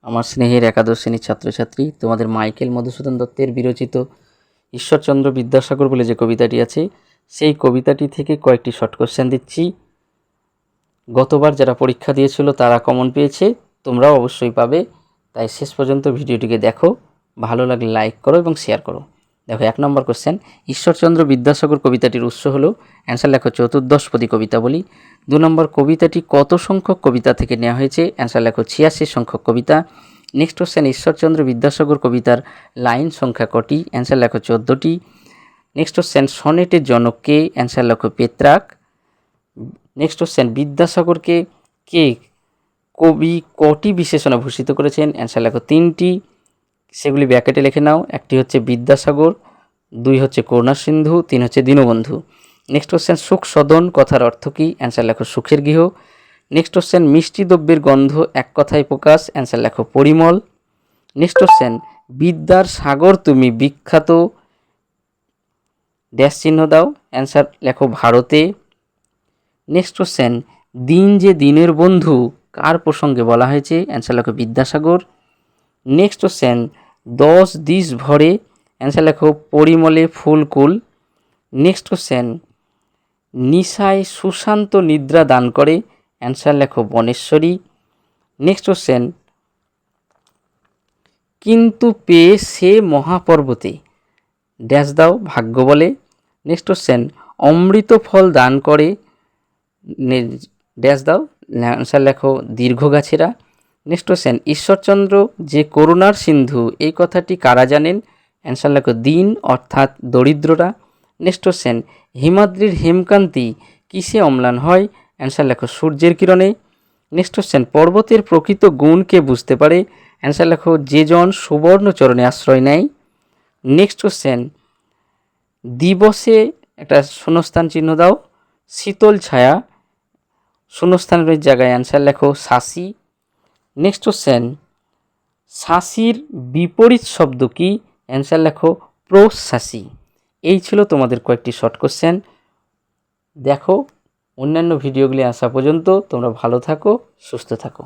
আমার স্নেহের একাদশ শ্রেণীর ছাত্রছাত্রী, তোমাদের মাইকেল মধুসূদন দত্তের বিরচিত ঈশ্বরচন্দ্র বিদ্যাসাগর বলে যে কবিতাটি আছে, সেই কবিতাটি থেকে কয়েকটি শর্ট কোশ্চেন দিচ্ছি। গতবার যারা পরীক্ষা দিয়েছিল তারা কমন পেয়েছে, তোমরাও অবশ্যই পাবে। তাই শেষ পর্যন্ত ভিডিওটিকে দেখো, ভালো লাগলে লাইক করো এবং শেয়ার করো। দেখো, 1 নম্বর কোশ্চেন, ঈশ্বরচন্দ্র বিদ্যাসাগর কবিতাটির উৎস হলো, অ্যান্সার লেখো চতুর্দশপদী কবিতা বলি। 2 নম্বর, কবিতাটি কত সংখ্যক কবিতা থেকে নেওয়া হয়েছে? অ্যান্সার লেখো 86 সংখ্যক কবিতা। নেক্সট কোশ্চেন, ঈশ্বরচন্দ্র বিদ্যাসাগর কবিতার লাইন সংখ্যা কটি? অ্যান্সার লেখো 14টি। নেক্সট কোশ্চেন, সনেটের জনক কে? অ্যান্সার লেখো পেত্রাক। নেক্সট কোশ্চেন, বিদ্যাসাগরকে কে কবি কটি বিশেষণে ভূষিত করেছেন? অ্যান্সার লেখো 3টি, সেগুলি ব্র্যাকেটে লিখে নাও। 1টি হচ্ছে বিদ্যাসাগর, 2 হচ্ছে করুণা সিন্ধু, 3 হচ্ছে দীনবন্ধু। নেক্সট কোশ্চেন, সুখ সদন কথার অর্থ কী? অ্যান্সার লেখো সুখের গৃহ। নেক্সট কোশ্চেন, মিষ্টি দ্রব্যের গন্ধ এক কথায় প্রকাশ? অ্যান্সার লেখো পরিমল। নেক্সট কোশ্চেন, বিদ্যার সাগর তুমি বিখ্যাত ড্যাশ চিহ্ন দাও? অ্যান্সার লেখো ভারতে। নেক্সট কোশ্চেন, দিন যে দিনের বন্ধু কার প্রসঙ্গে বলা হয়েছে? অ্যান্সার লেখো বিদ্যাসাগর। নেক্সট কোশ্চেন, 10 দিশ ভরে? অ্যান্সার লেখো পরিমলে ফুলকুল। নেক্সট কোশ্চেন, নিশায় সুশান্ত নিদ্রা দান করে? অ্যান্সার লেখো বনেশ্বরী। নেক্সট কোশ্চেন, কিন্তু পেয়ে সে মহাপর্বতে ড্যাশ দাও ভাগ্য বলে। নেক্সট কোশ্চেন, অমৃত ফল দান করে ড্যাশ দাও? অ্যান্সার লেখো দীর্ঘ গাছেরা। নেক্সট কোশ্চেন, ঈশ্বরচন্দ্র যে করুণার সিন্ধু এই কথাটি কারা জানেন? অ্যান্সার লেখো দীন অর্থাৎ দরিদ্ররা। নেক্সট কোশ্চেন, হিমাদ্রির হেমকান্তি কিসে অম্লান হয়? অ্যান্সার লেখো সূর্যের কিরণে। নেক্সট কোশ্চেন, পর্বতের প্রকৃত গুণকে বুঝতে পারে? অ্যান্সার লেখো যে জন সুবর্ণ চরণে আশ্রয় নেয়। নেক্সট কোশ্চেন, দিবসে একটা শূন্যস্থান চিহ্ন দাও, শীতল ছায়া শূন্যস্থানের জায়গায় অ্যান্সার লেখো শাসি। নেক্সট কোশ্চেন, শাসির বিপরীত শব্দ কি? অ্যান্সার লেখো প্রশ্বাসী। এই ছিল তোমাদের কয়েকটি শর্ট কোশ্চেন। দেখো, অন্যান্য ভিডিওগুলি আসা পর্যন্ত তোমরা ভালো থাকো, সুস্থ থাকো।